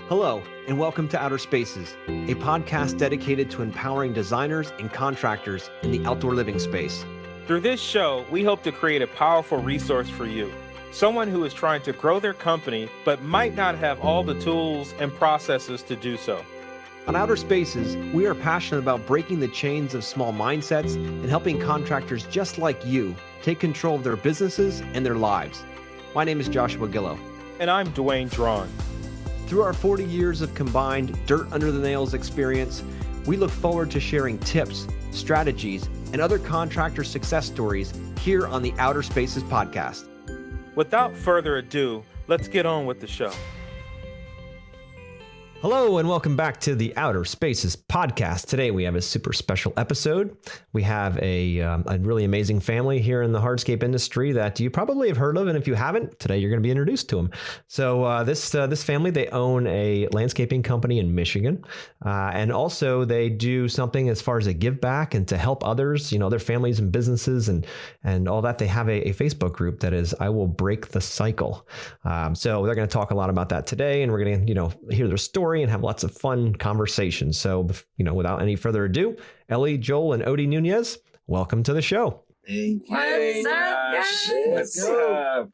Hello, and welcome to Outer Spaces, a podcast dedicated to empowering designers and contractors in the outdoor living space. Through this show, we hope to create a powerful resource for you, someone who is trying to grow their company but might not have all the tools and processes to do so. On Outer Spaces, we are passionate about breaking the chains of small mindsets and helping contractors just like you take control of their businesses and their lives. My name is Joshua Gillow. And I'm Dwayne Drawn. Through our 40 years of combined dirt under the nails experience, we look forward to sharing tips, strategies, and other contractor success stories here on the Outer Spaces podcast. Without further ado, let's get on with the show. Hello and welcome back to the Outer Spaces podcast. Today we have a super special episode. We have a really amazing family here in the hardscape industry that you probably have heard of, and if you haven't, today you're going to be introduced to them. So this family, they own a landscaping company in Michigan, and also they do something as far as a give back and to help others, their families and businesses and all that. They have a Facebook group that is I Will Break the Cycle. So they're going to talk a lot about that today, and we're going to hear their story and have lots of fun conversations. So, without any further ado, Ellie, Joel, and Odie Nuñez, welcome to the show. Thank you. What's up?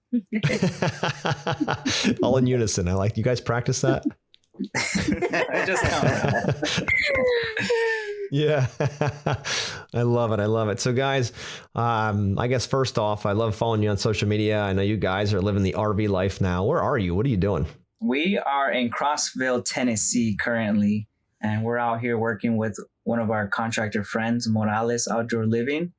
All in unison. I like you guys practice that. I just come. Yeah, I love it. I love it. So guys, I guess first off, I love following you on social media. I know you guys are living the RV life now. Where are you? What are you doing? We are in Crossville, Tennessee currently, and we're out here working with one of our contractor friends, Morales Outdoor Living,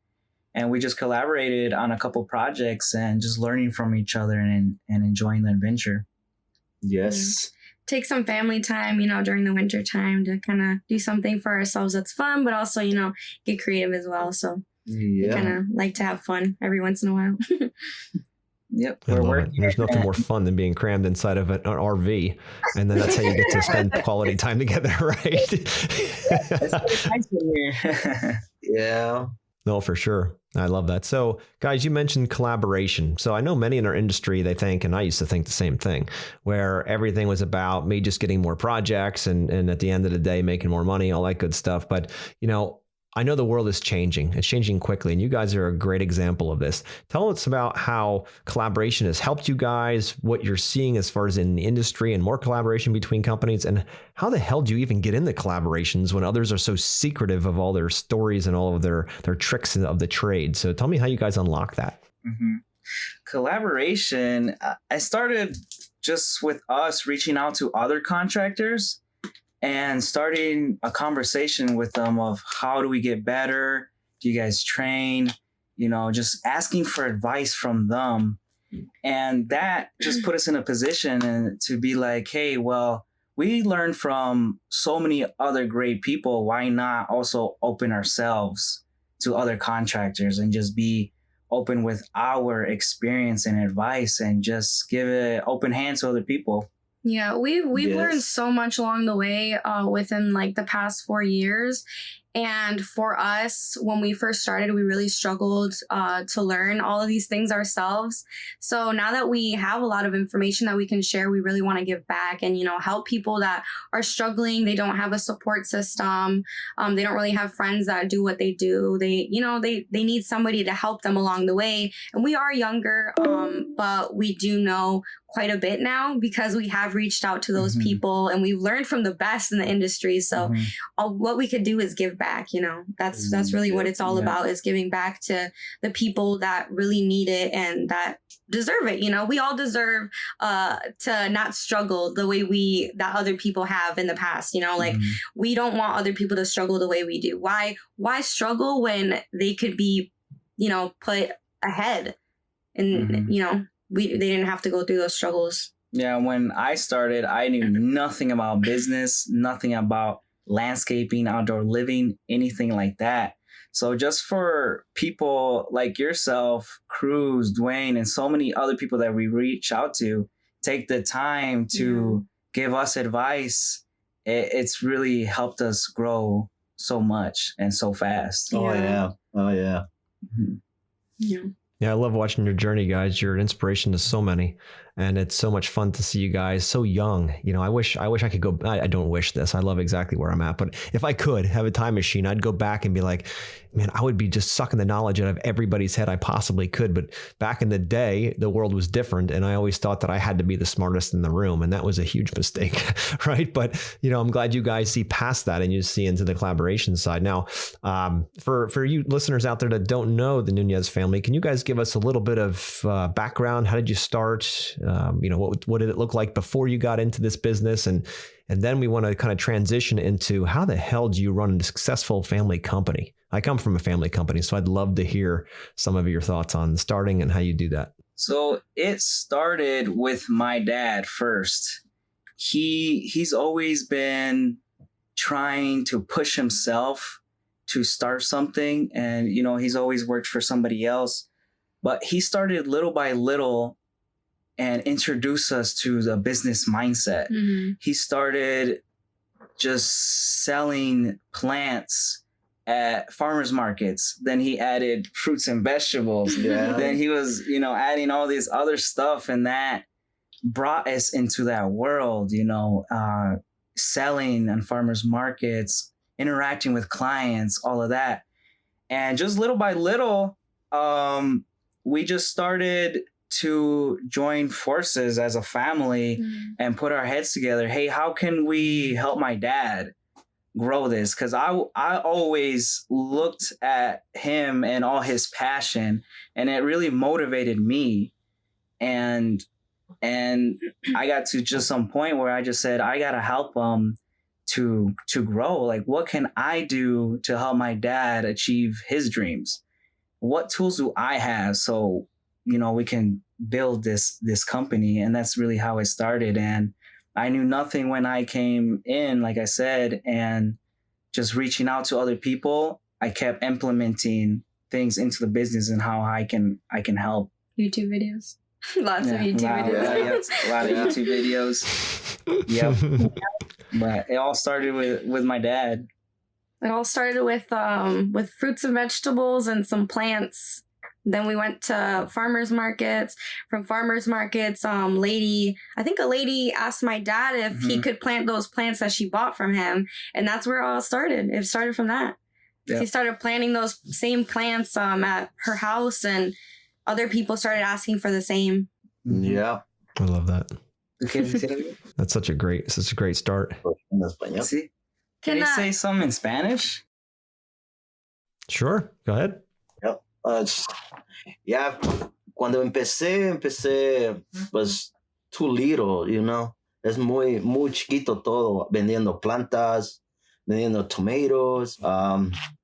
and we just collaborated on a couple projects and just learning from each other and enjoying the adventure. Yes. Take some family time, during the winter time to kind of do something for ourselves that's fun, but also, get creative as well. So we kind of like to have fun every once in a while. Yep. We're working. There's nothing more fun than being crammed inside of an RV. And then that's how you get to spend quality time together, right? It's nice in here. Yeah. No, for sure. I love that. So guys, you mentioned collaboration. So I know many in our industry, they think, and I used to think the same thing, where everything was about me just getting more projects and at the end of the day, making more money, all that good stuff. But, I know the world is changing. It's changing quickly, and you guys are a great example of this. Tell us about how collaboration has helped you guys, what you're seeing as far as in the industry and more collaboration between companies, and how the hell do you even get into collaborations when others are so secretive of all their stories and all of their tricks of the trade? So tell me how you guys unlock that. Mm-hmm. Collaboration, I started just with us reaching out to other contractors and starting a conversation with them of how do we get better? Do you guys train? Just asking for advice from them. And that just put us in a position to be like, hey, well, we learned from so many other great people. Why not also open ourselves to other contractors and just be open with our experience and advice and just give an open hand to other people? Yeah, we've learned so much along the way within the past 4 years. And for us, when we first started, we really struggled to learn all of these things ourselves. So now that we have a lot of information that we can share, we really want to give back and, help people that are struggling. They don't have a support system. They don't really have friends that do what they do. They need somebody to help them along the way. And we are younger, but we do know quite a bit now because we have reached out to those people and we've learned from the best in the industry. So what we could do is give back. That's really what it's all about, is giving back to the people that really need it and that deserve it. We all deserve to not struggle the way that other people have in the past. We don't want other people to struggle the way we do. Why struggle when they could be put ahead and they didn't have to go through those struggles. Yeah, when I started, I knew nothing about business, nothing about landscaping, outdoor living, anything like that. So just for people like yourself, Cruz, Dwayne, and so many other people that we reach out to, take the time to give us advice, it's really helped us grow so much and so fast. Yeah. Oh, yeah. Mm-hmm. Yeah. Yeah, I love watching your journey, guys. You're an inspiration to so many. And it's so much fun to see you guys so young. You know, I wish I could go. I don't wish this. I love exactly where I'm at. But if I could have a time machine, I'd go back and be like, man, I would be just sucking the knowledge out of everybody's head I possibly could. But back in the day, the world was different. And I always thought that I had to be the smartest in the room. And that was a huge mistake, right? But, you know, I'm glad you guys see past that and you see into the collaboration side. Now, for you listeners out there that don't know the Nuñez family, can you guys give us a little bit of background? How did you start? You know, what did it look like before you got into this business? And then we want to kind of transition into how the hell do you run a successful family company? I come from a family company, so I'd love to hear some of your thoughts on starting and how you do that. So it started with my dad first. He's always been trying to push himself to start something. And, you know, he's always worked for somebody else. But he started little by little and introduced us to the business mindset. Mm-hmm. He started just selling plants at farmers markets. Then he added fruits and vegetables. Yeah. Then he was, you know, adding all this other stuff, and that brought us into that world, you know, selling on farmers markets, interacting with clients, all of that. And just little by little, we just started to join forces as a family and put our heads together. Hey, how can we help my dad grow this? Because I always looked at him and all his passion, and it really motivated me. And I got to just some point where I just said, I got to help him to grow. Like, what can I do to help my dad achieve his dreams? What tools do I have so, you know, we can build this company? And that's really how it started. And I knew nothing when I came in, like I said, and just reaching out to other people, I kept implementing things into the business and how I can help. YouTube videos. Lots of YouTube videos. A lot of YouTube videos. Yep. But it all started with my dad. It all started with fruits and vegetables and some plants. Then we went to farmers markets. From farmers markets, a lady asked my dad if he could plant those plants that she bought from him. And that's where it all started. It started from that. Yep. He started planting those same plants at her house, and other people started asking for the same. Yeah. I love that. Okay. That's such a great start. See? Can you say something in Spanish? Sure. Go ahead. Yeah, cuando empecé pues too little, you know. Es muy chiquito todo, vendiendo plantas, vendiendo tomatoes,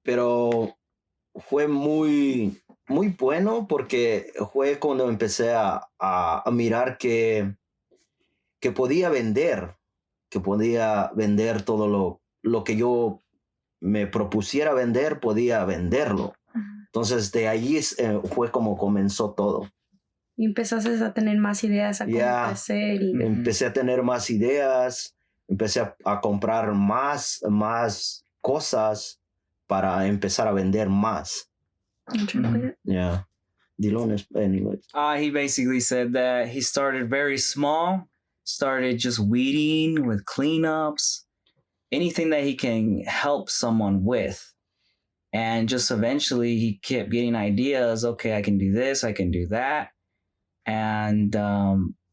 pero fue muy bueno porque fue cuando empecé a mirar que podía vender todo lo que yo me propusiera vender, podía venderlo. Entonces, de allí fue como comenzó todo. Y empezaste a tener más ideas a cómo hacer. Empecé a tener más ideas, empecé a comprar más cosas para empezar a vender más. Yeah. Anyway. He basically said that he started very small, started just weeding with cleanups, anything that he can help someone with. And just eventually he kept getting ideas. Okay, I can do this, I can do that. And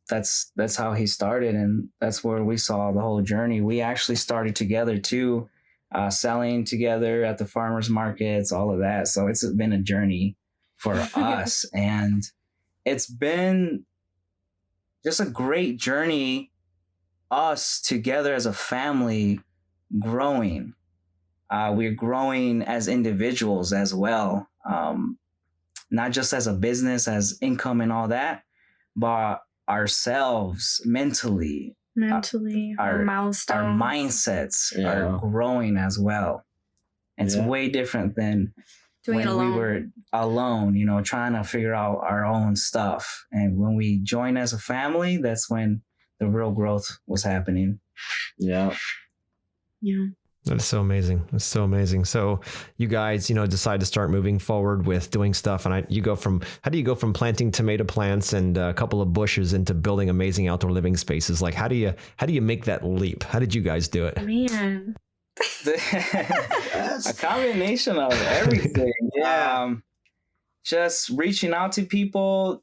that's how he started. And that's where we saw the whole journey. We actually started together too, selling together at the farmers markets, all of that. So it's been a journey for us. And it's been just a great journey, us together as a family growing. We're growing as individuals as well, not just as a business, as income and all that, but ourselves mentally, our milestones, our mindsets are growing as well. It's way different than when we were alone, you know, trying to figure out our own stuff. And when we join as a family, that's when the real growth was happening. Yeah. Yeah. That's so amazing. That's so amazing. So you guys, decide to start moving forward with doing stuff. And how do you go from planting tomato plants and a couple of bushes into building amazing outdoor living spaces? Like, how do you make that leap? How did you guys do it? Man. A combination of everything. Yeah. Just reaching out to people,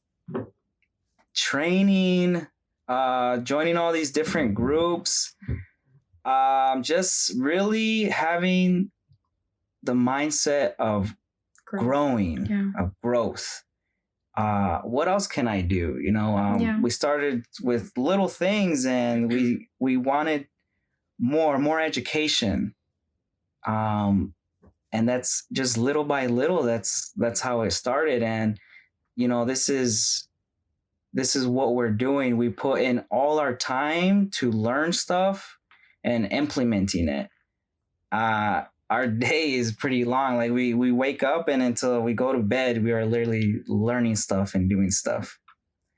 training, joining all these different groups. Just really having the mindset of growing, of growth. What else can I do? We started with little things, and we wanted more education. And that's just little by little. That's how it started. And this is what we're doing. We put in all our time to learn stuff and implementing it. Our day is pretty long. Like we wake up, and until we go to bed, we are literally learning stuff and doing stuff.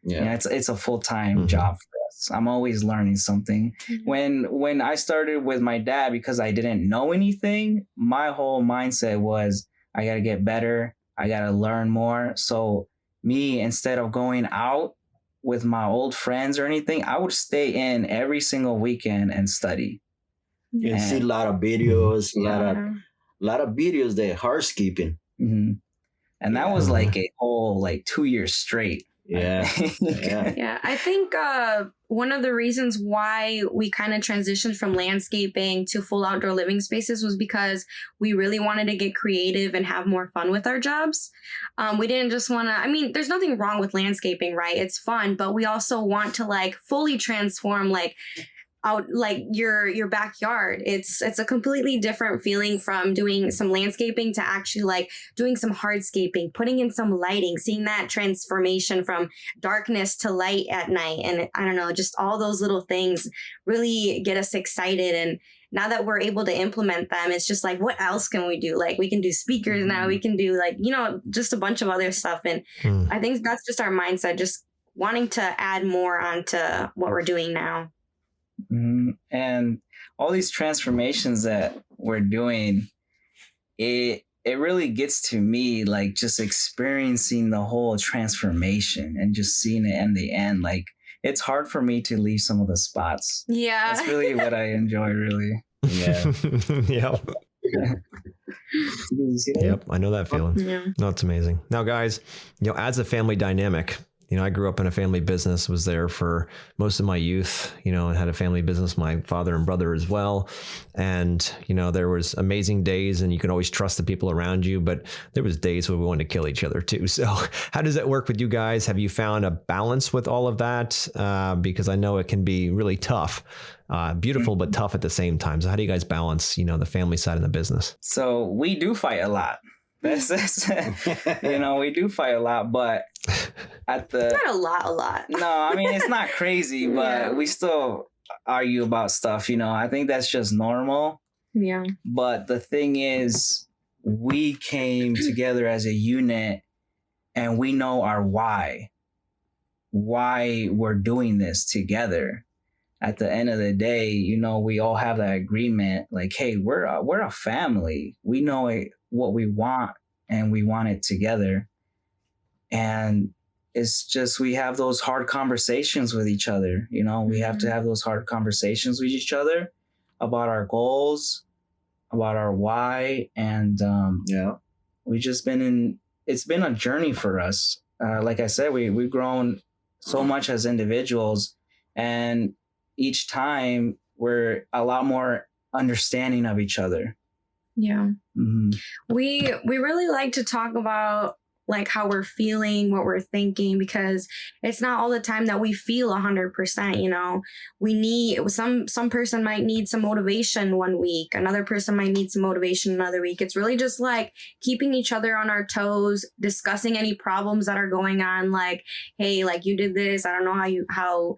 Yeah, it's a full-time job for us. I'm always learning something. When I started with my dad, because I didn't know anything, my whole mindset was I gotta get better. I gotta learn more. So me, instead of going out with my old friends or anything, I would stay in every single weekend and study. You see a lot of videos, a lot of videos there, hardscaping. Mm-hmm. And that was like a whole 2 years straight. Yeah. Yeah. I think one of the reasons why we kind of transitioned from landscaping to full outdoor living spaces was because we really wanted to get creative and have more fun with our jobs. We didn't just want to, there's nothing wrong with landscaping, right? It's fun, but we also want to fully transform out your backyard. It's a completely different feeling from doing some landscaping to actually doing some hardscaping, putting in some lighting, seeing that transformation from darkness to light at night. And I don't know, just all those little things really get us excited. And now that we're able to implement them, it's just what else can we do? We can do speakers now, we can do just a bunch of other stuff. And I think that's just our mindset, just wanting to add more onto what we're doing now. And all these transformations that we're doing, it really gets to me, just experiencing the whole transformation and just seeing it in the end. It's hard for me to leave some of the spots. Yeah, that's really what I enjoy, really. Yeah. Yep, I know that feeling. Yeah. No, it's amazing. Now, guys, as a family dynamic, I grew up in a family business, was there for most of my youth, and had a family business, my father and brother as well. And, there was amazing days, and you can always trust the people around you, but there was days where we wanted to kill each other too. So how does that work with you guys? Have you found a balance with all of that? Because I know it can be really tough, beautiful, but tough at the same time. So how do you guys balance, the family side and the business? So we do fight a lot. That's we do fight a lot, but not a lot. No, it's not crazy, but we still argue about stuff. I think that's just normal. Yeah. But the thing is, we came together as a unit, and we know our why we're doing this together. At the end of the day, we all have that agreement. Hey, we're a family. We know what we want, and we want it together. And it's just, we have those hard conversations with each other. We have to have those hard conversations with each other about our goals, about our why. And we've just it's been a journey for us. Like I said, we've grown so much as individuals, and each time we're a lot more understanding of each other. Yeah. Mm-hmm. We really like to talk about how we're feeling, what we're thinking, because it's not all the time that we feel 100%. We need some person might need some motivation one week, another person might need some motivation another week. It's really just keeping each other on our toes, discussing any problems that are going on. Hey, you did this, I don't know how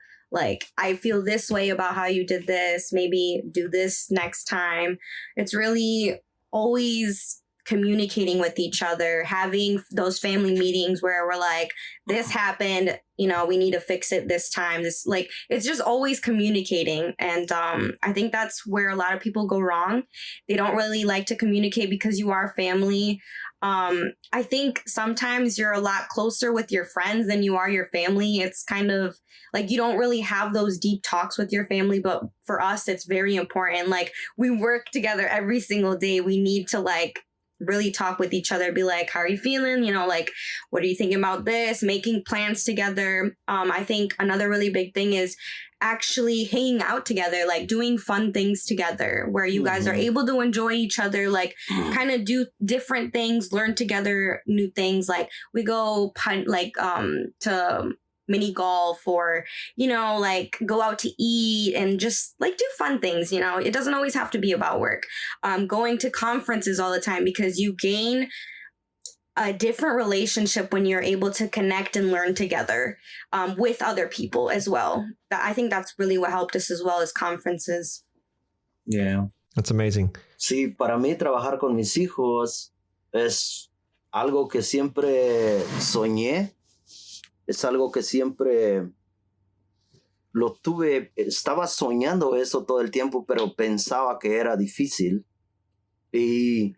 I feel this way about how you did this, maybe do this next time. It's really always communicating with each other, having those family meetings where we're like, this happened, you know, we need to fix it this time. This, like, it's just always communicating. And I think that's where a lot of people go wrong. They don't really like to communicate because you are family. I think sometimes you're a lot closer with your friends than you are your family. It's kind of like you don't really have those deep talks with your family, but for us, it's very important. Like, we work together every single day. We need to like really talk with each other, be like, how are you feeling? You know, like, what are you thinking about this? Making plans together. I think another really big thing is actually hanging out together, like doing fun things together where you guys are able to enjoy each other, like kind of do different things, learn together new things. Like we go to mini golf, or, you know, like go out to eat and just like do fun things. You know, it doesn't always have to be about work. Going to conferences all the time, because you gain a different relationship when you're able to connect and learn together with other people as well. I think that's really what helped us as well as conferences. Yeah. That's amazing. Sí, para mí trabajar con mis hijos es algo que siempre soñé. Es algo que siempre lo tuve, estaba soñando eso todo el tiempo, pero pensaba que era difícil. Y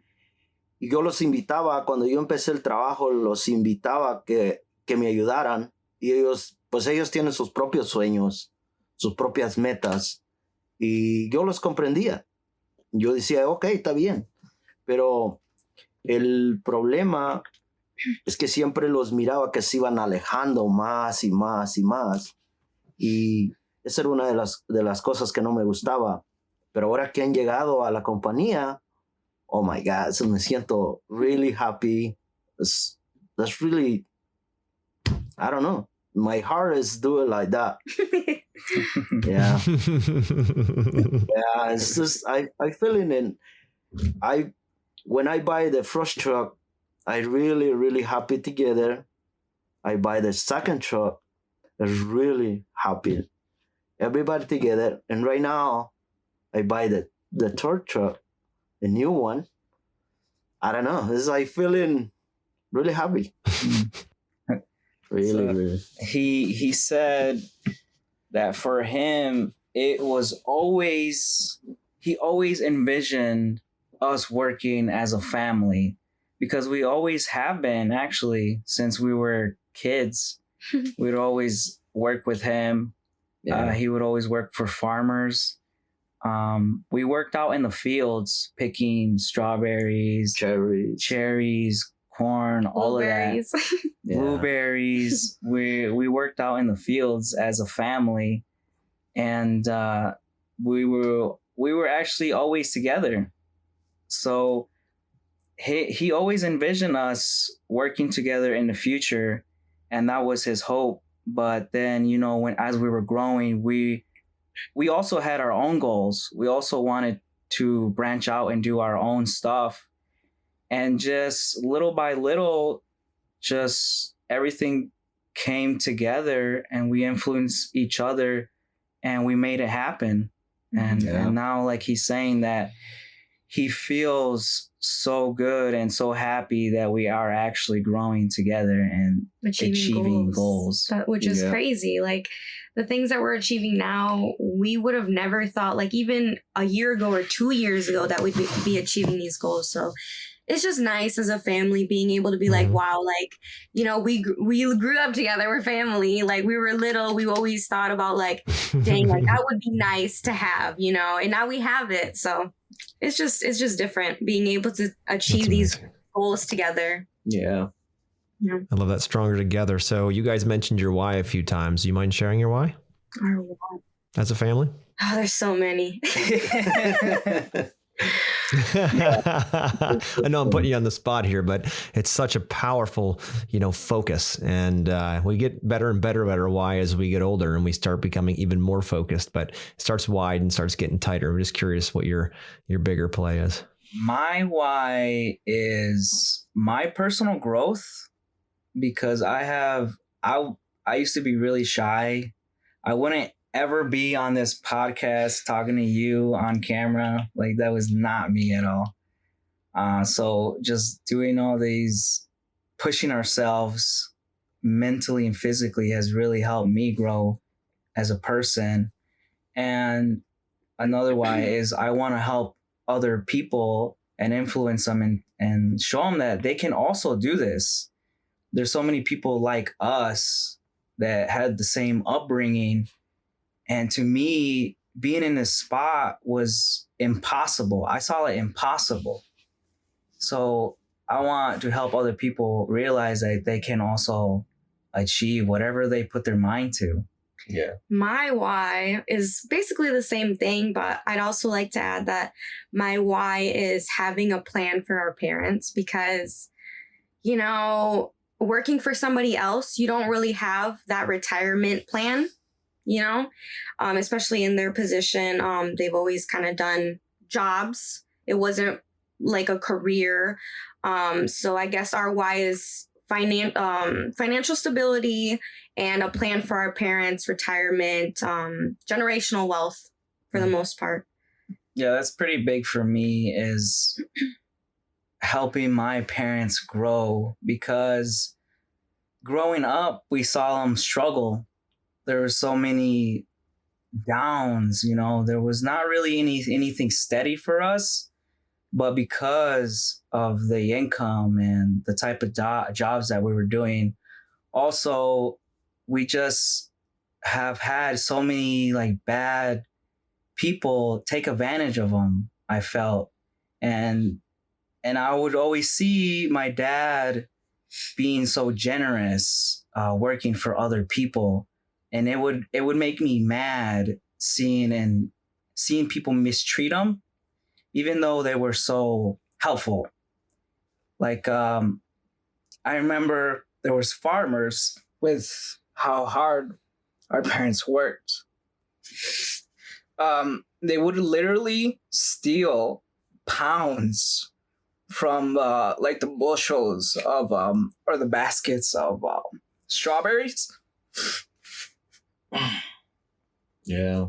yo los invitaba, cuando yo empecé el trabajo, los invitaba que me ayudaran. Y ellos tienen sus propios sueños, sus propias metas. Y yo los comprendía. Yo decía, ok, está bien. Pero el problema es que siempre los miraba que se iban alejando más y más y más. Y esa era una de las cosas que no me gustaba. Pero ahora que han llegado a la compañía, oh my God, so me siento really happy. That's really, I don't know. My heart is doing like that. Yeah. Yeah, it's just, I feel it. When I buy the first truck, I really, really happy together. I buy the second truck, I really happy. Everybody together. And right now, I buy the third truck, the new one. I don't know. It's like feeling really happy. Really. He said that for him, it was always, he always envisioned us working as a family, because we always have been, actually, since we were kids. We'd always work with him. Yeah. He would always work for farmers. We worked out in the fields, picking strawberries, cherries, corn, all of that. Yeah. Blueberries. We worked out in the fields as a family, and we were actually always together. So he always envisioned us working together in the future, and that was his hope. But then, you know, as we were growing, we also had our own goals. We also wanted to branch out and do our own stuff. And just little by little, just everything came together, and we influenced each other, and we made it happen. And now, like he's saying, that he feels so good and so happy that we are actually growing together and achieving goals. Which is crazy. Like, the things that we're achieving now, we would have never thought, like even a year ago or 2 years ago, that we'd be achieving these goals. So it's just nice as a family being able to be like, wow, like, you know, we grew up together. We're family. Like, we were little. We always thought about like, dang, like that would be nice to have, you know, and now we have it. So it's just different being able to achieve these goals together. Yeah. I love that, stronger together. So you guys mentioned your why a few times. Do you mind sharing your why? Our why. As a family? Oh, there's so many. I know I'm putting you on the spot here, but it's such a powerful, you know, focus, and we get better and better at our why as we get older, and we start becoming even more focused. But it starts wide and starts getting tighter. I'm just curious what your bigger play is. My why is my personal growth, because I used to be really shy. I wouldn't ever be on this podcast talking to you on camera. Like, that was not me at all. So just doing all these, pushing ourselves mentally and physically has really helped me grow as a person. And another why is I want to help other people and influence them and show them that they can also do this. There's so many people like us that had the same upbringing. And to me, being in this spot was impossible. I saw it impossible. So I want to help other people realize that they can also achieve whatever they put their mind to. Yeah. My why is basically the same thing, but I'd also like to add that my why is having a plan for our parents, because, you know, working for somebody else, you don't really have that retirement plan, you know, especially in their position. They've always kind of done jobs. It wasn't like a career. So I guess our why is financial stability and a plan for our parents, retirement, generational wealth for the most part. Yeah, that's pretty big for me, is helping my parents grow, because growing up, we saw them struggle. There were so many downs, you know, there was not really anything steady for us. But because of the income and the type of jobs that we were doing, also, we just have had so many like bad people take advantage of them, I felt. And I would always see my dad being so generous, working for other people. And it would make me mad seeing people mistreat him, even though they were so helpful. Like, I remember there was farmers with how hard our parents worked. They would literally steal pounds from like the bushels of or the baskets of strawberries. Yeah.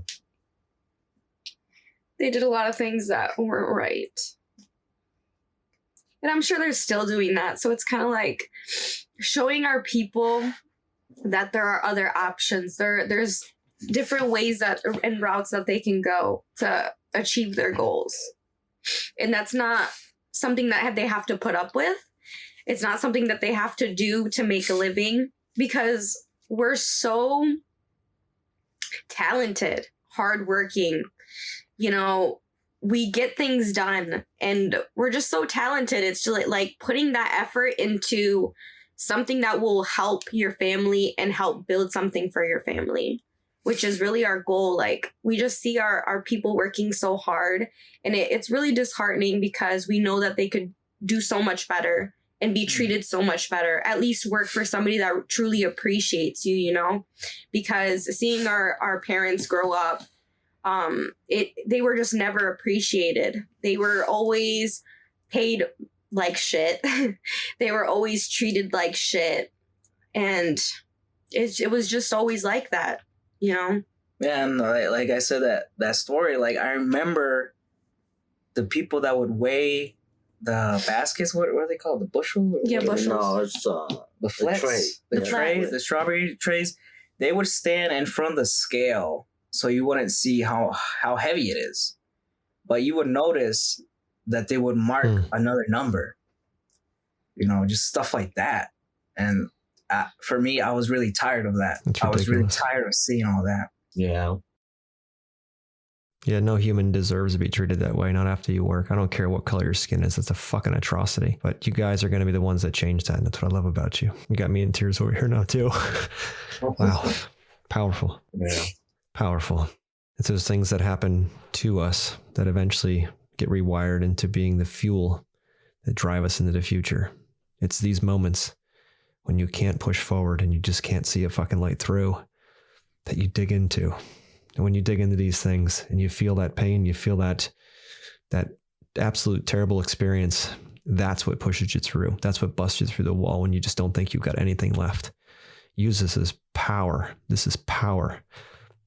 They did a lot of things that weren't right. And I'm sure they're still doing that. So it's kind of like showing our people that there are other options. There's different ways and routes that they can go to achieve their goals. And that's not something that they have to put up with. It's not something that they have to do to make a living, because we're so talented, hardworking. You know, we get things done and we're just so talented. It's just like putting that effort into something that will help your family and help build something for your family, which is really our goal. Like, we just see our people working so hard, and it's really disheartening, because we know that they could do so much better and be treated so much better. At least work for somebody that truly appreciates you, you know, because seeing our parents grow up, they were just never appreciated. They were always paid like shit. They were always treated like shit. And it was just always like that, you know? Yeah, and like I said, that story, like I remember the people that would weigh the baskets, what are they called? The bushel? Yeah, bushels. No, it's the flats, the the trays, the strawberry trays. They would stand in front of the scale, so you wouldn't see how heavy it is, but you would notice that they would mark another number, you know, just stuff like that. And for me, I was really tired of that. I was really tired of seeing all that. Yeah. Yeah, no human deserves to be treated that way, not after you work. I don't care what color your skin is. It's a fucking atrocity. But you guys are going to be the ones that change that, and that's what I love about you. You got me in tears over here now, too. Wow. Powerful. Yeah. Powerful. It's those things that happen to us that eventually get rewired into being the fuel that drive us into the future. It's these moments when you can't push forward and you just can't see a fucking light through that you dig into. And when you dig into these things and you feel that pain, you feel that absolute terrible experience, that's what pushes you through. That's what busts you through the wall when you just don't think you've got anything left. Use this as power. This is power.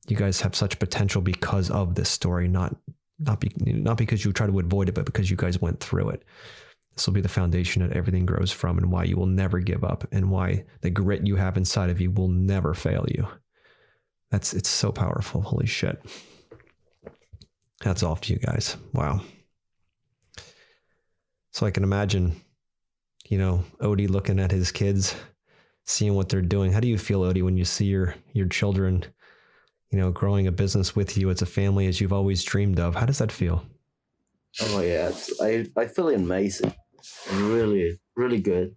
You guys have such potential because of this story, not because you try to avoid it, but because you guys went through it. This will be the foundation that everything grows from, and why you will never give up, and why the grit you have inside of you will never fail you. It's so powerful. Holy shit. Hats off to you guys. Wow. So I can imagine, Odie looking at his kids, seeing what they're doing. How do you feel, Odie, when you see your children, growing a business with you as a family, as you've always dreamed of? How does that feel? Oh yeah, I feel amazing, really, really good,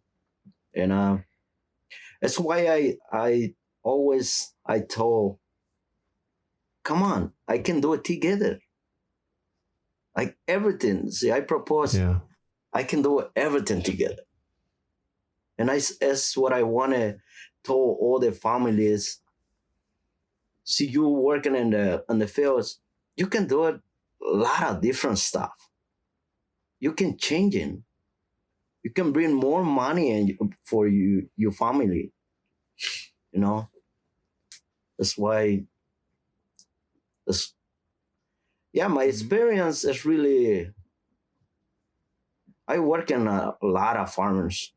and that's why I always told, come on, I can do it together. Like everything. See, I propose, I can do everything together, and that's what I want to tell all the families. See, you working in the fields, you can do it a lot of different stuff. You can change it. You can bring more money for your family. That's why. My experience is really. I work in a lot of farmers.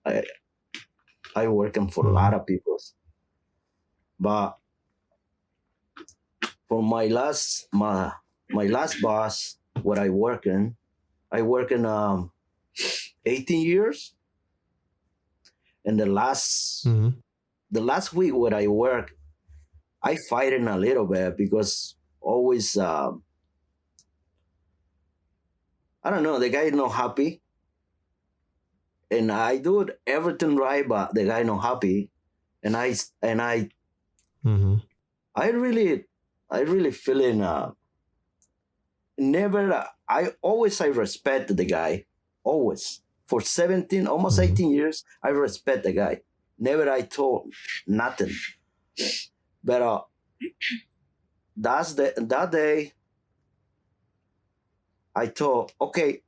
I working for a lot of people, but for my last boss, what I work in 18 years. And the last week what I work, I fighting a little bit because always, I don't know, the guy not happy. And I do everything right, but the guy not happy. And I really feeling, I respect the guy, always. For 17, almost 18 years, I respect the guy. Never I told nothing. But that day, I thought, okay,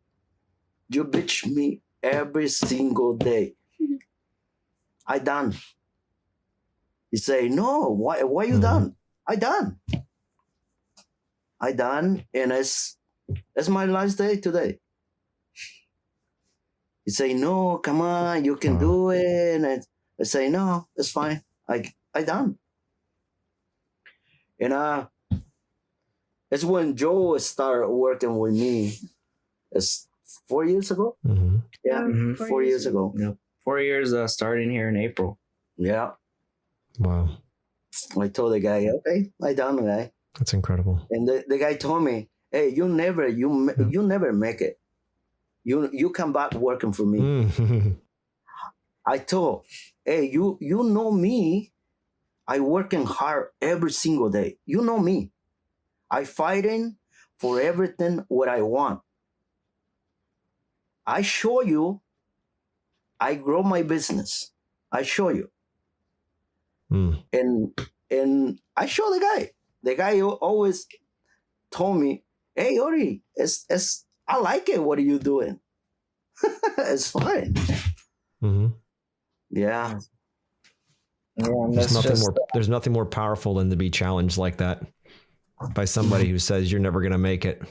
you bitch me every single day. I done. He say, no, why you done? I done, and it's my last day today. He say, no, come on, you can do it. And I say, no, it's fine. I done. And it's when Joe started working with me. It's 4 years ago. Yeah, 4 years ago. Yeah. 4 years starting here in April. Yeah. Wow. I told the guy, okay, I done, guy. That's incredible. And the guy told me, hey, you never make it. You come back working for me. I told, hey, you know me. I working hard every single day. You know me. I fighting for everything what I want. I show you. I grow my business. I show you. And I show the guy. The guy always told me, hey, Ori, I like it. What are you doing? It's fine. Yeah. There's nothing more powerful than to be challenged like that by somebody who says you're never going to make it.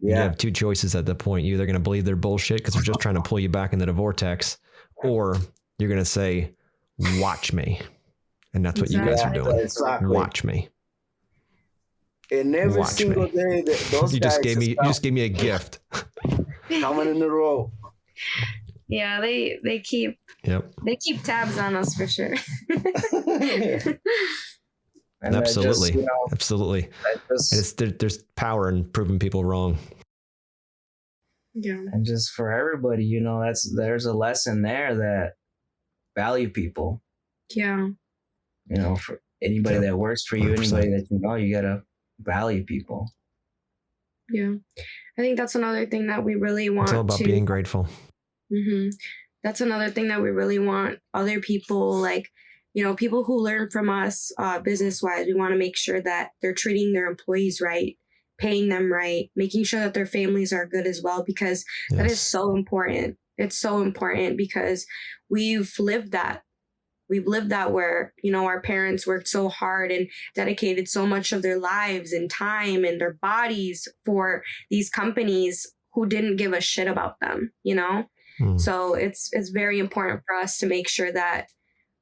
You have two choices at the point. You're either going to believe they're bullshit because they're just trying to pull you back into the vortex, or you're going to say, watch me. And that's what you guys are doing. Exactly. Watch me. And every single day, those you guys just gave me a gift. Coming in a row. Yeah, they keep tabs on us for sure. And absolutely, absolutely. There's power in proving people wrong. Yeah, and just for everybody, there's a lesson there that value people. Yeah. For anybody that works for you, 100%. Anybody that you gotta value people. Yeah, I think that's another thing that we really want. It's all about being grateful. That's another thing that we really want other people, people who learn from us business-wise. We want to make sure that they're treating their employees right, paying them right, making sure that their families are good as well, because that is so important. It's so important because we've lived that. We've lived that where, our parents worked so hard and dedicated so much of their lives and time and their bodies for these companies who didn't give a shit about them, So it's very important for us to make sure that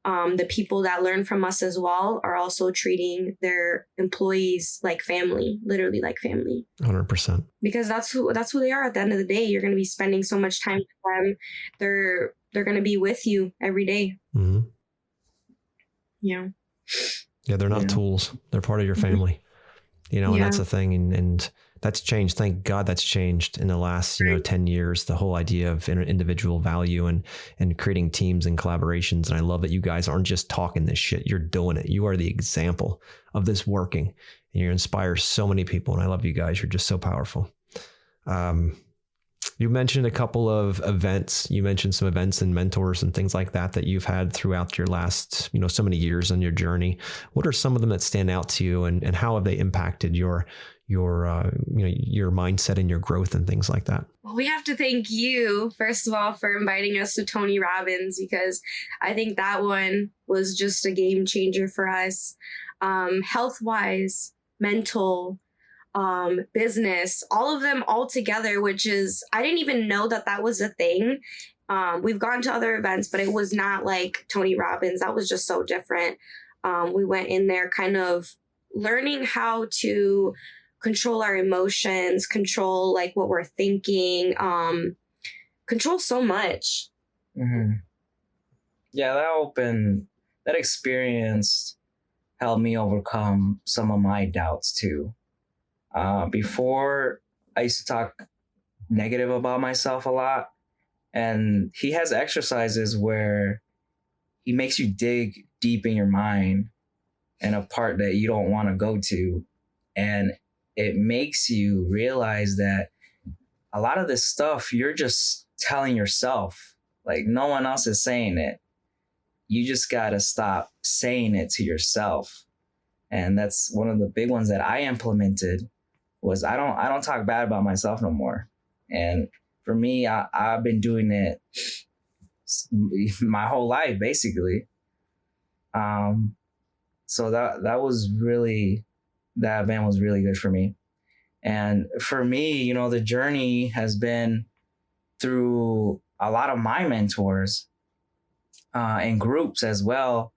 the people that learn from us as well are also treating their employees like family, literally like family. 100%. Because that's who they are at the end of the day. You're going to be spending so much time with them. They're going to be with you every day. Mm-hmm. Yeah. Yeah, they're not tools. They're part of your family. You know, and that's the thing. And that's changed. Thank God that's changed in the last, 10 years, the whole idea of individual value and creating teams and collaborations. And I love that you guys aren't just talking this shit. You're doing it. You are the example of this working, and you inspire so many people. And I love you guys. You're just so powerful. You mentioned a couple of events. You mentioned some events and mentors and things like that you've had throughout your last, so many years on your journey. What are some of them that stand out to you, and how have they impacted your mindset and your growth and things like that? Well, we have to thank you, first of all, for inviting us to Tony Robbins, because I think that one was just a game changer for us. Health-wise, mental, business, all of them all together, which is, I didn't even know that was a thing. We've gone to other events, but it was not like Tony Robbins. That was just so different. We went in there kind of learning how to control our emotions, control like what we're thinking, control so much. Mm-hmm. Yeah, that experience helped me overcome some of my doubts too. Before, I used to talk negative about myself a lot, and he has exercises where he makes you dig deep in your mind and a part that you don't want to go to, and it makes you realize that a lot of this stuff you're just telling yourself, like no one else is saying it. You just got to stop saying it to yourself. And that's one of the big ones that I implemented, was I don't talk bad about myself no more. And for me, I've been doing it my whole life, basically. So that event was really good for me. And for me, the journey has been through a lot of my mentors and groups as well.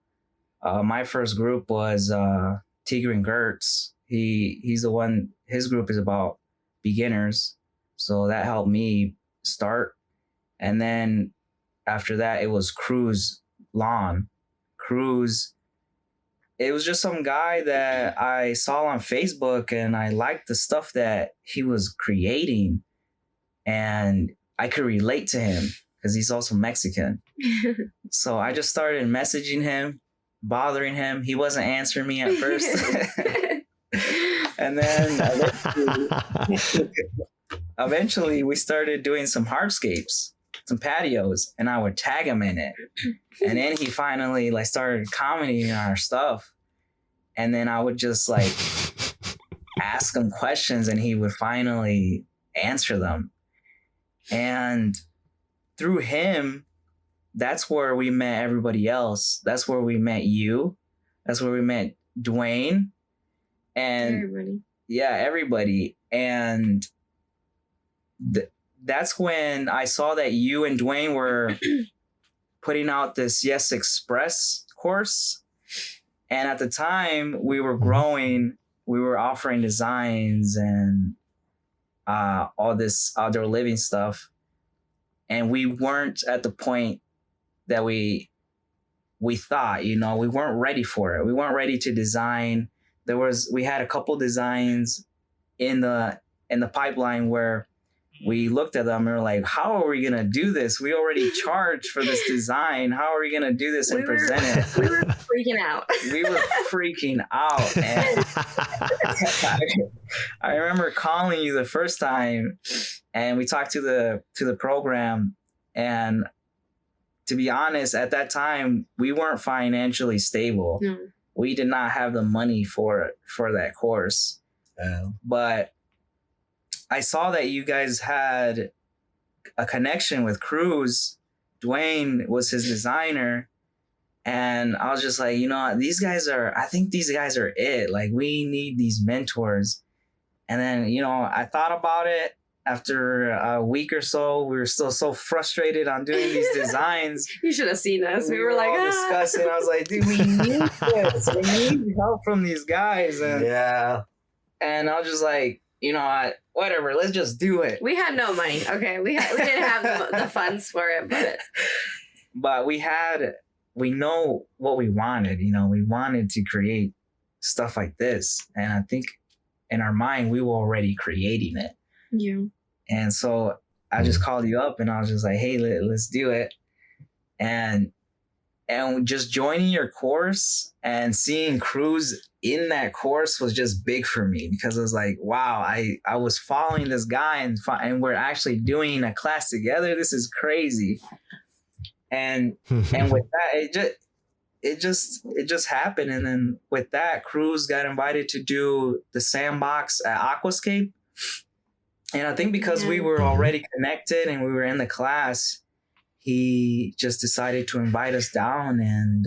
My first group was Tigran Gertz. He's the one, his group is about beginners. So that helped me start. And then after that, it was Cruz Lawn. Cruz, it was just some guy that I saw on Facebook, and I liked the stuff that he was creating. And I could relate to him because he's also Mexican. So I just started messaging him, bothering him. He wasn't answering me at first. And then eventually we started doing some hardscapes, some patios, and I would tag him in it. And then he finally started commenting on our stuff. And then I would just ask him questions, and he would finally answer them. And through him, that's where we met everybody else. That's where we met you. That's where we met Dwayne. And everybody. Yeah, everybody. And that's when I saw that you and Dwayne were putting out this Yes Express course. And at the time we were growing, we were offering designs and all this outdoor living stuff. And we weren't at the point that we thought, we weren't ready for it. We weren't ready to design. We had a couple designs in the pipeline where we looked at them and were like, how are we going to do this? We already charged for this design. How are we going to do this and present it? We were freaking out. We were freaking out. And I remember calling you the first time, and we talked to the program. And to be honest, at that time, we weren't financially stable. No. We did not have the money for that course. But I saw that you guys had a connection with Cruz. Dwayne was his designer. And I was just like, I think these guys are it. We need these mentors. And then, I thought about it, after a week or so, we were still so frustrated on doing these designs. You should have seen us. We were like, all discussing. I was like, dude, we need this. We need help from these guys. And and I was just like, whatever, let's just do it. We had no money. Okay, we didn't have the funds for it, but we know what we wanted. We wanted to create stuff like this, and I think in our mind we were already creating it. Yeah. And so I just called you up, and I was just like, hey, let's do it. And just joining your course and seeing Cruz in that course was just big for me, because it was like, wow, I was following this guy and we're actually doing a class together. This is crazy. And with that, it just happened. And then with that, Cruz got invited to do the sandbox at Aquascape. And I think because we were already connected and we were in the class, he just decided to invite us down, and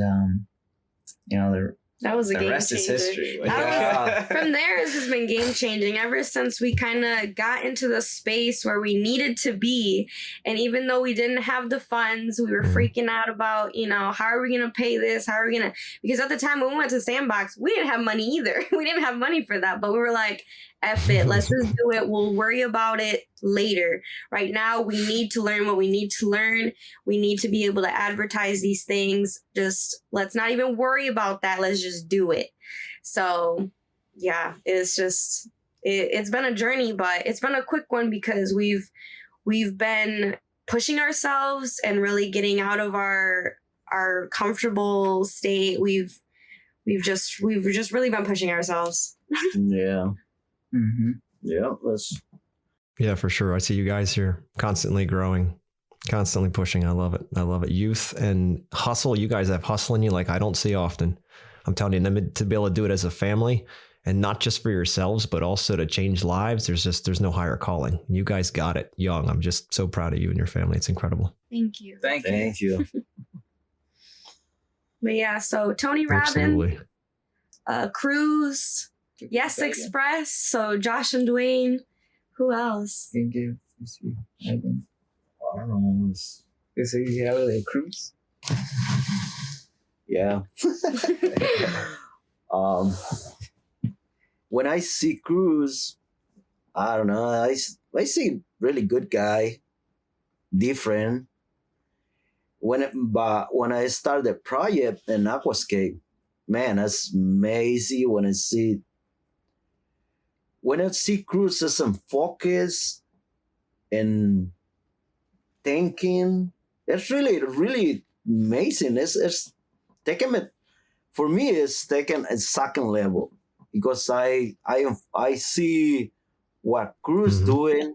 that was a the game rest changer. is history. From there, it's just been game changing ever since we kind of got into the space where we needed to be. And even though we didn't have the funds, we were freaking out about, how are we going to pay this? How are we going to, because at the time when we went to Sandbox, we didn't have money either. We didn't have money for that, but we were like, F it, let's just do it. We'll worry about it later. Right now, we need to learn what we need to learn. We need to be able to advertise these things. Just let's not even worry about that. Let's just do it. So yeah, it's been a journey, but it's been a quick one because we've been pushing ourselves and really getting out of our comfortable state. We've just really been pushing ourselves. Yeah. Mm-hmm. Yeah, for sure. I see you guys here constantly growing, constantly pushing. I love it. Youth and hustle. You guys have hustle in you like I don't see often. I'm telling you, to be able to do it as a family and not just for yourselves, but also to change lives. There's no higher calling. You guys got it young. I'm just so proud of you and your family. It's incredible. Thank you. Thank you. But yeah, so Tony Robbins, Cruz, Yes Express. So Josh and Dwayne. Who else? I don't know. Is he have a Cruz? Yeah. When I see Cruz, I don't know. I see really good guy, different. But when I started the project in Aquascape, man, that's amazing. When I see Cruz as some focus and thinking, it's really, really amazing. It's taking it, for me, it's taken a second level, because I see what Cruz doing.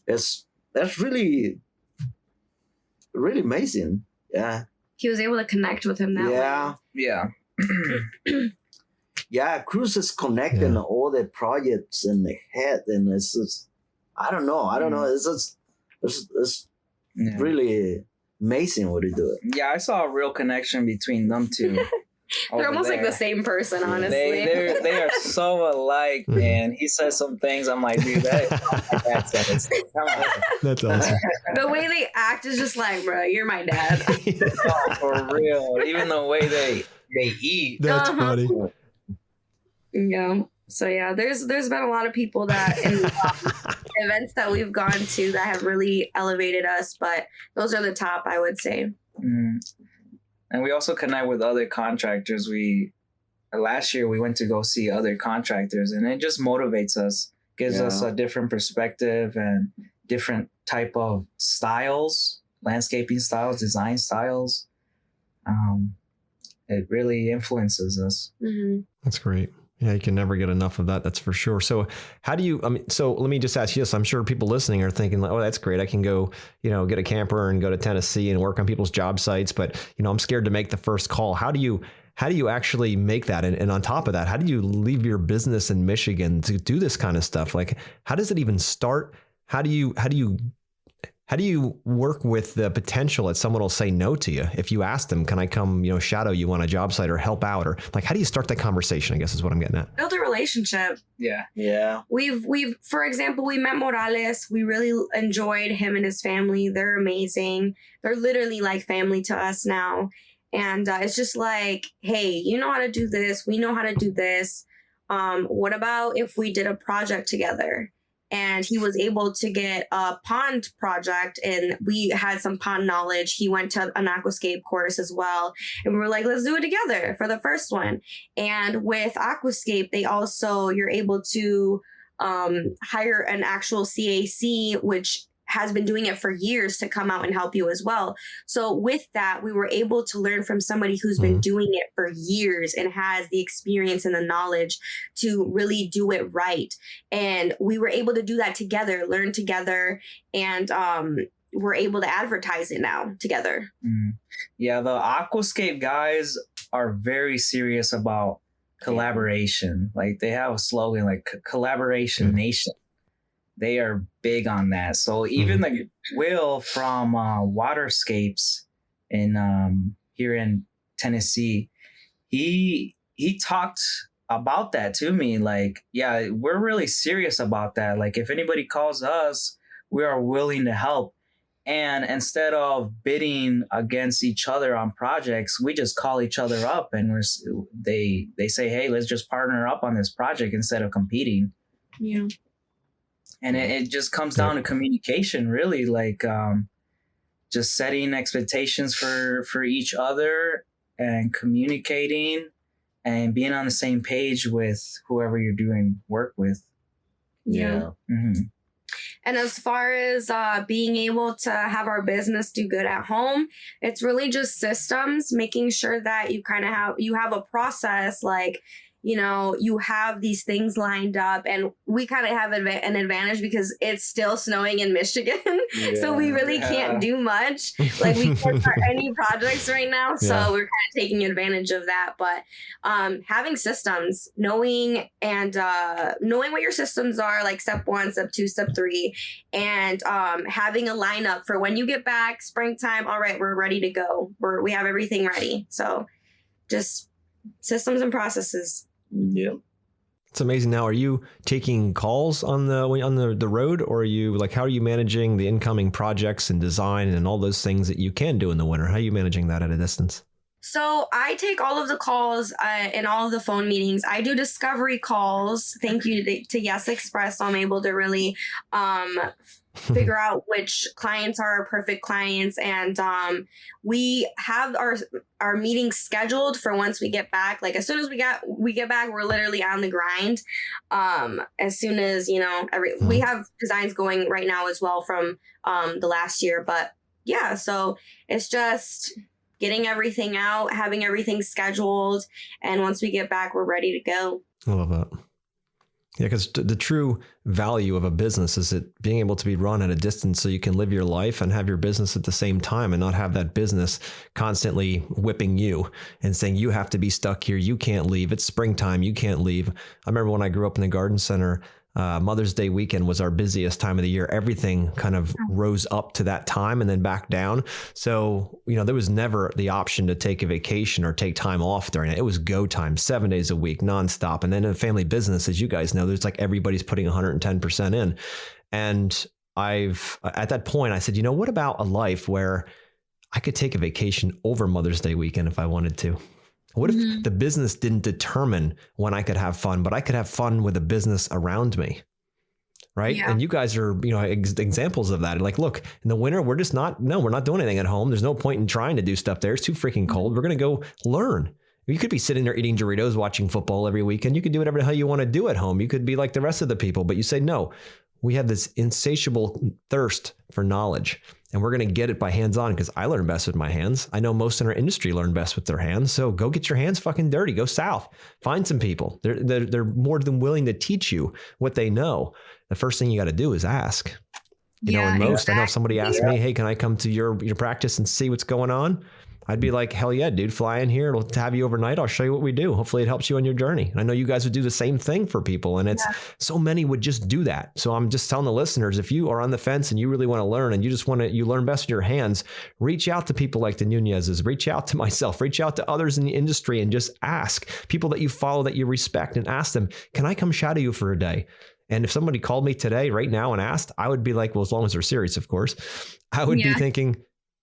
That's really, really amazing. Yeah. He was able to connect with him that way. Yeah. Yeah, Cruz is connecting all the projects in the head, and it's just, I don't know. It's really amazing what he do. Yeah, I saw a real connection between them two. They're almost like the same person, honestly. They are so alike, man. He says some things, I'm like, dude, that says. Come on. That's awesome. The way they act is just like, bro, you're my dad. Oh, for real. Even the way they eat. That's funny. Yeah. So yeah, there's been a lot of people that in events that we've gone to that have really elevated us, but those are the top, I would say. Mm. And we also connect with other contractors. Last year we went to go see other contractors, and it just motivates us, gives us a different perspective and different type of styles, landscaping styles, design styles. It really influences us. Mm-hmm. That's great. Yeah, you can never get enough of that. That's for sure. So so let me just ask you this. I'm sure people listening are thinking like, oh, that's great. I can go, get a camper and go to Tennessee and work on people's job sites. But, I'm scared to make the first call. How do you actually make that? And on top of that, how do you leave your business in Michigan to do this kind of stuff? Like, how does it even start? How do you How do you work with the potential that someone will say no to you if you ask them, can I come, shadow you on a job site or help out? Or like, how do you start that conversation, I guess is what I'm getting at. Build a relationship. Yeah. We've for example, we met Morales. We really enjoyed him and his family. They're amazing. They're literally like family to us now. And it's just like, hey, you know how to do this. We know how to do this. What about if we did a project together? And he was able to get a pond project, and we had some pond knowledge. He went to an aquascape course as well. And we were like, let's do it together for the first one. And with aquascape, you're able to hire an actual CAC, which has been doing it for years, to come out and help you as well. So with that, we were able to learn from somebody who's been doing it for years and has the experience and the knowledge to really do it right. And we were able to do that together, learn together, and we're able to advertise it now together. Yeah, the aquascape guys are very serious about collaboration. Like they have a slogan like Collaboration Nation. They are big on that. So even like Will from Waterscapes in here in Tennessee, he talked about that to me. Like, yeah, we're really serious about that. Like if anybody calls us, we are willing to help. And instead of bidding against each other on projects, we just call each other up and they say, hey, let's just partner up on this project instead of competing. Yeah. And it just comes down to communication, really, like just setting expectations for each other and communicating and being on the same page with whoever you're doing work with. Yeah. Mm-hmm. And as far as being able to have our business do good at home, it's really just systems, making sure that you have a process, like, you have these things lined up, and we kind of have an advantage because it's still snowing in Michigan. So we really can't do much. Like we can't start any projects right now. So we're kind of taking advantage of that. But having systems, knowing what your systems are, like step 1, step 2, step 3, and having a lineup for when you get back, springtime. All right, we're ready to go. We have everything ready. So just systems and processes. Yeah. It's amazing. Now, are you taking calls on the road, or are you like, how are you managing the incoming projects and design and all those things that you can do in the winter? How are you managing that at a distance? So I take all of the calls and all of the phone meetings. I do discovery calls. Thank you to Yes Express. So I'm able to really figure out which clients are our perfect clients. And we have our meetings scheduled for once we get back. Like as soon as we get back, we're literally on the grind. As soon as, we have designs going right now as well from the last year. But yeah, so it's just getting everything out, having everything scheduled. And once we get back, we're ready to go. I love that. Yeah, because the true value of a business is it being able to be run at a distance so you can live your life and have your business at the same time and not have that business constantly whipping you and saying, you have to be stuck here. You can't leave. It's springtime. You can't leave. I remember when I grew up in the garden center, Mother's Day weekend was our busiest time of the year. Everything kind of rose up to that time and then back down. So, there was never the option to take a vacation or take time off during it. It was go time, 7 days a week, nonstop. And then in a family business, as you guys know, there's like everybody's putting 110% in. And at that point, I said, what about a life where I could take a vacation over Mother's Day weekend if I wanted to? What if the business didn't determine when I could have fun, but I could have fun with the business around me? Right. Yeah. And you guys are, examples of that. Like, look, in the winter, we're not doing anything at home. There's no point in trying to do stuff there. It's too freaking cold. We're going to go learn. You could be sitting there eating Doritos, watching football every weekend. You could do whatever the hell you want to do at home. You could be like the rest of the people, but you say, no, we have this insatiable thirst for knowledge. And we're going to get it by hands-on because I learn best with my hands. I know most in our industry learn best with their hands. So go get your hands fucking dirty. Go south. Find some people. They're more than willing to teach you what they know. The first thing you got to do is ask. I know if somebody asked me, hey, can I come to your practice and see what's going on? I'd be like, hell yeah, dude, fly in here. We'll have you overnight. I'll show you what we do. Hopefully it helps you on your journey. And I know you guys would do the same thing for people. And it's so many would just do that. So I'm just telling the listeners, if you are on the fence and you really want to learn and you learn best in your hands, reach out to people like the Nuñezes, reach out to myself, reach out to others in the industry and just ask people that you follow, that you respect, and ask them, can I come shadow you for a day? And if somebody called me today, right now, and asked, I would be like, well, as long as they're serious, of course, I would be thinking,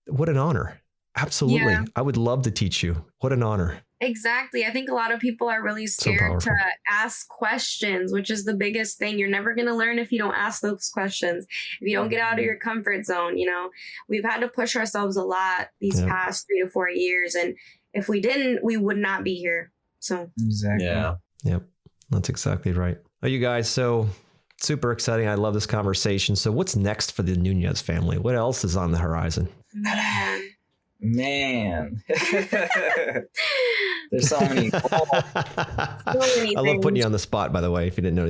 what an honor. Absolutely. Yeah. I would love to teach you. What an honor. Exactly. I think a lot of people are really scared to ask questions, which is the biggest thing. You're never going to learn if you don't ask those questions. If you don't get out of your comfort zone, you know, we've had to push ourselves a lot these past 3 to 4 years. And if we didn't, we would not be here. So exactly. Yeah. Yep. That's exactly right. Oh, you guys, so super exciting. I love this conversation. So what's next for the Nuñez family? What else is on the horizon? Man. There's so many. I love putting you on the spot, by the way, if you didn't know.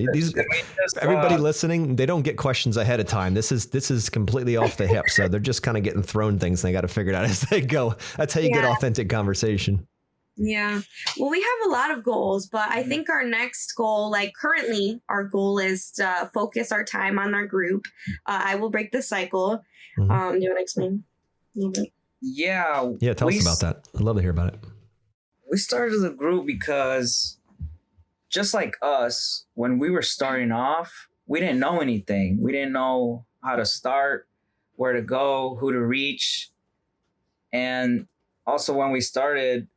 Everybody listening, they don't get questions ahead of time. This is completely off the hip. So they're just kind of getting thrown things and they got to figure it out as they go. That's how you get authentic conversation. Yeah. Well, we have a lot of goals, but I think our next goal, like currently our goal is to focus our time on our group. I will break the cycle. Mm-hmm. Do you want to explain a little bit? Yeah. Yeah. Tell us about that. I'd love to hear about it. We started the group because just like us, when we were starting off, we didn't know anything. We didn't know how to start, where to go, who to reach. And also when we started,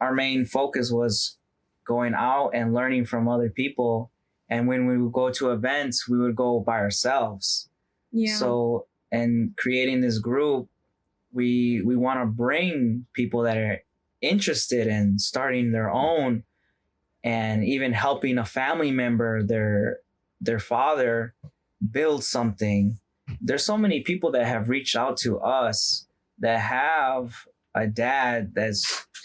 our main focus was going out and learning from other people. And when we would go to events, we would go by ourselves. Yeah. So, and creating this group, we want to bring people that are interested in starting their own and even helping a family member, their father, build something. There's so many people that have reached out to us that have a dad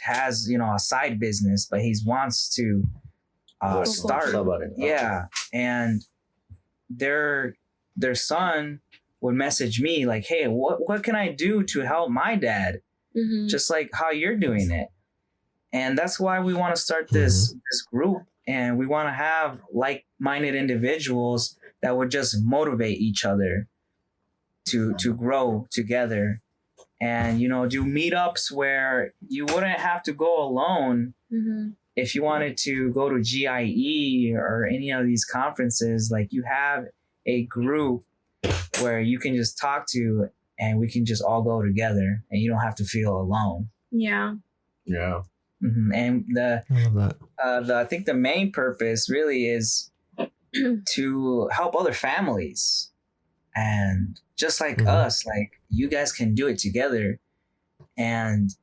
has a side business, but he wants to start. Yeah. And their son would message me like, hey, what can I do to help my dad? Mm-hmm. Just like how you're doing it. And that's why we want to start this group. And we want to have like-minded individuals that would just motivate each other to grow together. And, do meetups where you wouldn't have to go alone. Mm-hmm. If you wanted to go to GIE or any of these conferences, like you have a group where you can just talk to and we can just all go together and you don't have to feel alone. Yeah. Yeah. Mm-hmm. And I love that. I think the main purpose really is to help other families. And just like us, like you guys can do it together. And,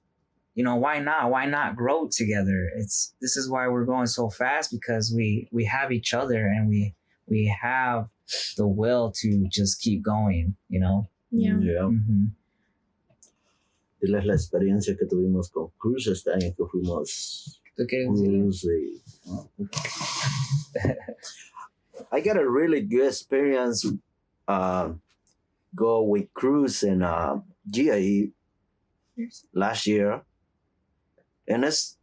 why not? Why not grow together? This is why we're going so fast, because we have each other and we have the will to just keep going, Yeah. Yeah. Mm-hmm. Es la experiencia que tuvimos con Cruz este año que fuimos. Cruz I got a really good experience go with Cruz and GIE last year. And that's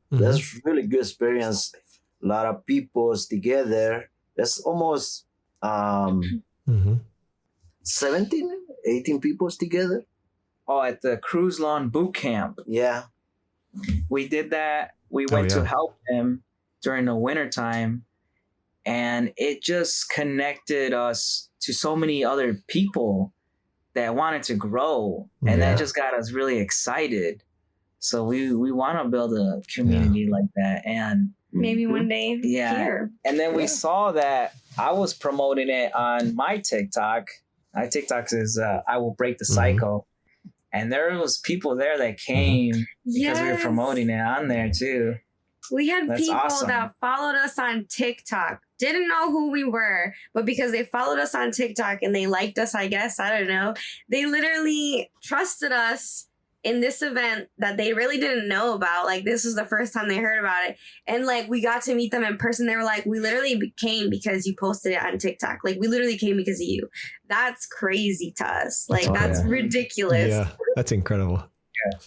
really good experience. A lot of people's together. That's almost 17, 18 people's together. Oh, at the Cruise Lawn Boot Camp. Yeah. We did that. We went to help them during the wintertime. And it just connected us to so many other people that wanted to grow. And that just got us really excited. So we want to build a community like that. And maybe one day here. And then we saw that I was promoting it on my TikTok. My TikTok is I Will Break the Cycle. And there was people there that came because we were promoting it on there too. We had people that followed us on TikTok, didn't know who we were, but because they followed us on TikTok and they liked us, I guess, I don't know, they literally trusted us in this event that they really didn't know about. Like, this was the first time they heard about it. And we got to meet them in person. They were like, we literally came because you posted it on TikTok. Like, we literally came because of you. That's crazy to us. Like, that's ridiculous. Yeah, that's incredible.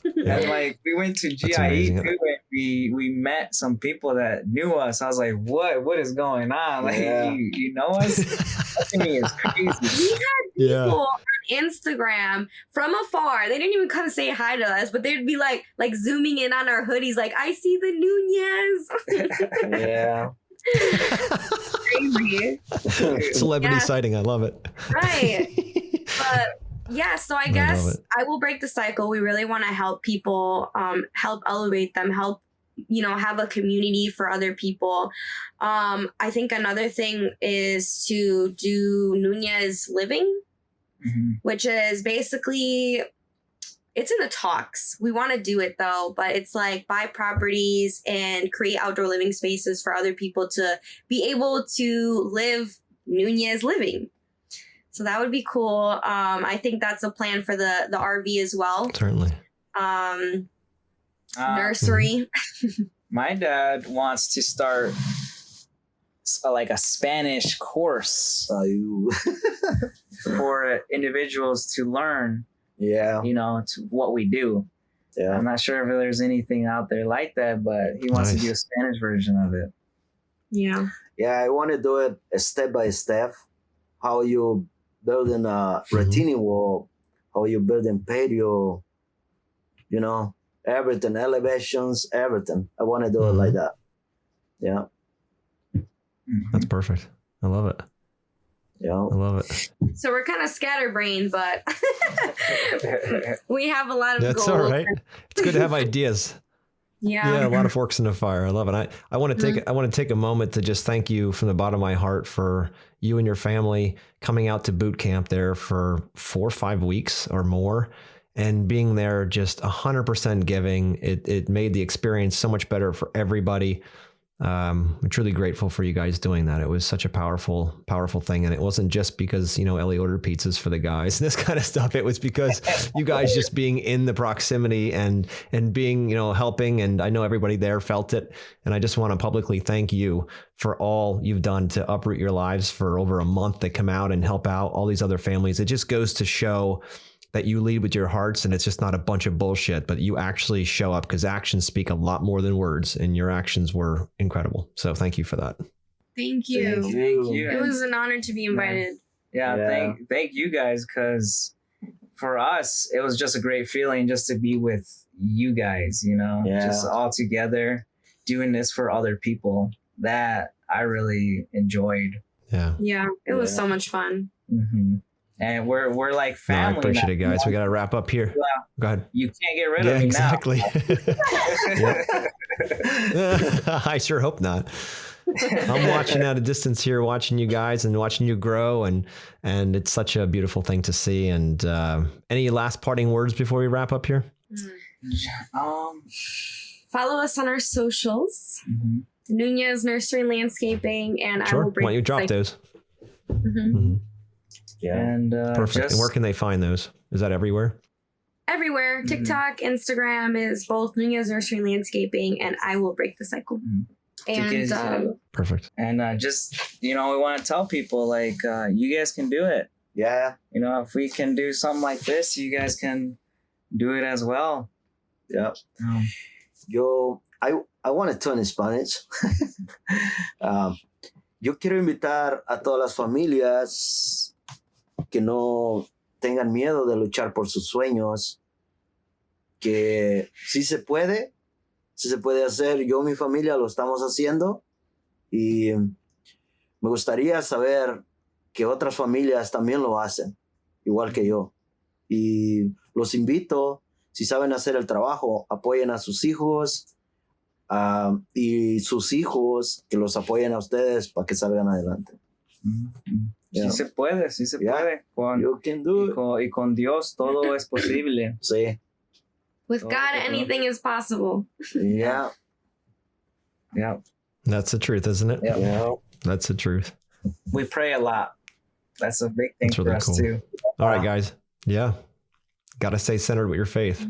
Yeah. And like we went to GIE too, and we met some people that knew us. I was like, what is going on? Like you know us? That to me is crazy. We had people on Instagram from afar. They didn't even come say hi to us, but they'd be like zooming in on our hoodies, like, I see the Nuñez. Yeah. Crazy. Celebrity sighting. I love it. Right. But yeah, so I guess I will break the cycle. We really want to help people, help elevate them, help, have a community for other people. I think another thing is to do Nuñez living, which is basically, it's in the talks. We want to do it though, but it's like buy properties and create outdoor living spaces for other people to be able to live Nuñez living. So that would be cool. I think that's a plan for the RV as well. Certainly. Nursery. My dad wants to start like a Spanish course for individuals to learn. Yeah. To what we do. Yeah. I'm not sure if there's anything out there like that, but he wants to do a Spanish version of it. Yeah. Yeah, I want to do it step by step. How you building a retaining wall, how you building patio, everything, elevations, everything. I want to do it like that. Yeah. That's perfect. I love it. Yeah. I love it. So we're kind of scatterbrained, but we have a lot of goals. That's all right. It's good to have ideas. Yeah, a lot of forks in the fire. I love it. I want to take a moment to just thank you from the bottom of my heart for you and your family coming out to boot camp there for 4 or 5 weeks or more and being there just 100% giving. It made the experience so much better for everybody. I'm truly grateful for you guys doing that. It was such a powerful thing. And it wasn't just because, Ellie ordered pizzas for the guys and this kind of stuff. It was because you guys just being in the proximity and being, helping. And I know everybody there felt it. And I just want to publicly thank you for all you've done to uproot your lives for over a month to come out and help out all these other families. It just goes to show that you lead with your hearts and it's just not a bunch of bullshit, but you actually show up because actions speak a lot more than words and your actions were incredible. So thank you for that. Thank you. Thank you. It was an honor to be invited. Yeah. Thank you guys. Cause for us, it was just a great feeling just to be with you guys, just all together doing this for other people that I really enjoyed. Yeah. Yeah. It was so much fun. Mm-hmm. And we're like family. I appreciate it, guys. We got to wrap up here. Yeah. Go ahead. You can't get rid of me exactly. I sure hope not. I'm watching at a distance here, watching you guys and watching you grow. And it's such a beautiful thing to see. And any last parting words before we wrap up here? Follow us on our socials. Nuñez Nursery and Landscaping. And sure. I will bring Why don't you drop those? Yeah. And perfect. And where can they find those? Is that everywhere? Everywhere. TikTok, Instagram is both Nuñez Nursery and Landscaping, and I will break the cycle. And perfect. And just we want to tell people like you guys can do it. Yeah. If we can do something like this, you guys can do it as well. Yeah. I want to turn in Spanish. Yo quiero invitar a todas las familias que no tengan miedo de luchar por sus sueños, que sí se puede hacer. Yo y mi familia lo estamos haciendo y me gustaría saber que otras familias también lo hacen, igual que yo. Y los invito, si saben hacer el trabajo, apoyen a sus hijos y sus hijos que los apoyen a ustedes para que salgan adelante. Sí se puede. You can do it. Y con Dios todo es posible. Sí. With God, anything is possible. Yeah. Yeah. That's the truth, isn't it? Yeah. That's the truth. We pray a lot. That's a big thing really for us cool. too. All right, guys. Yeah. Got to stay centered with your faith.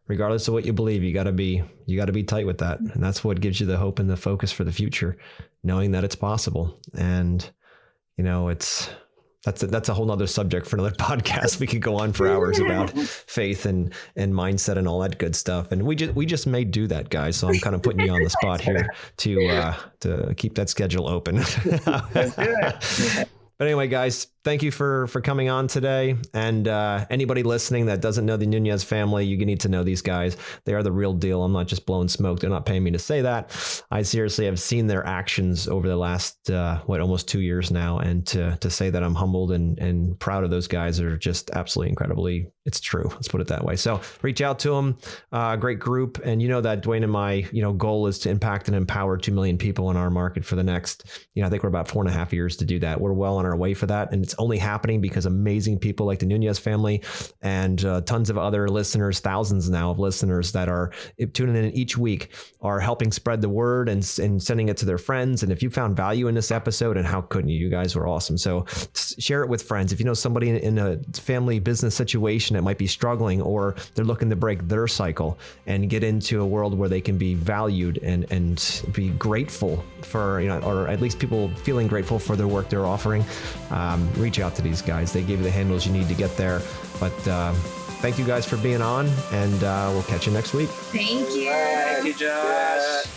Regardless of what you believe, you got to be tight with that. And that's what gives you the hope and the focus for the future, knowing that it's possible. And, it's that's a whole nother subject for another podcast. We could go on for hours about faith and mindset and all that good stuff. And we just may do that, guys. So I'm kind of putting you on the spot here to keep that schedule open. But anyway, guys, thank you for coming on today. And anybody listening that doesn't know the Nuñez family, you need to know these guys. They are the real deal. I'm not just blowing smoke. They're not paying me to say that. I seriously have seen their actions over the last, almost 2 years now. And to say that I'm humbled and proud of those guys are just absolutely incredibly, it's true. Let's put it that way. So reach out to them. Great group. And you know that Dwayne and my, goal is to impact and empower 2 million people in our market for the next, I think we're about 4.5 years to do that. We're well on our way for that. And it's only happening because amazing people like the Nuñez family and tons of other listeners, thousands now of listeners that are tuning in each week are helping spread the word and sending it to their friends. And if you found value in this episode, and how couldn't you? You guys were awesome. So share it with friends. If you know somebody in a family business situation that might be struggling, or they're looking to break their cycle and get into a world where they can be valued and be grateful for, or at least people feeling grateful for their work they're offering, reach out to these guys. They give you the handles you need to get there. But thank you guys for being on, and we'll catch you next week. Thank you. Thank you, Josh.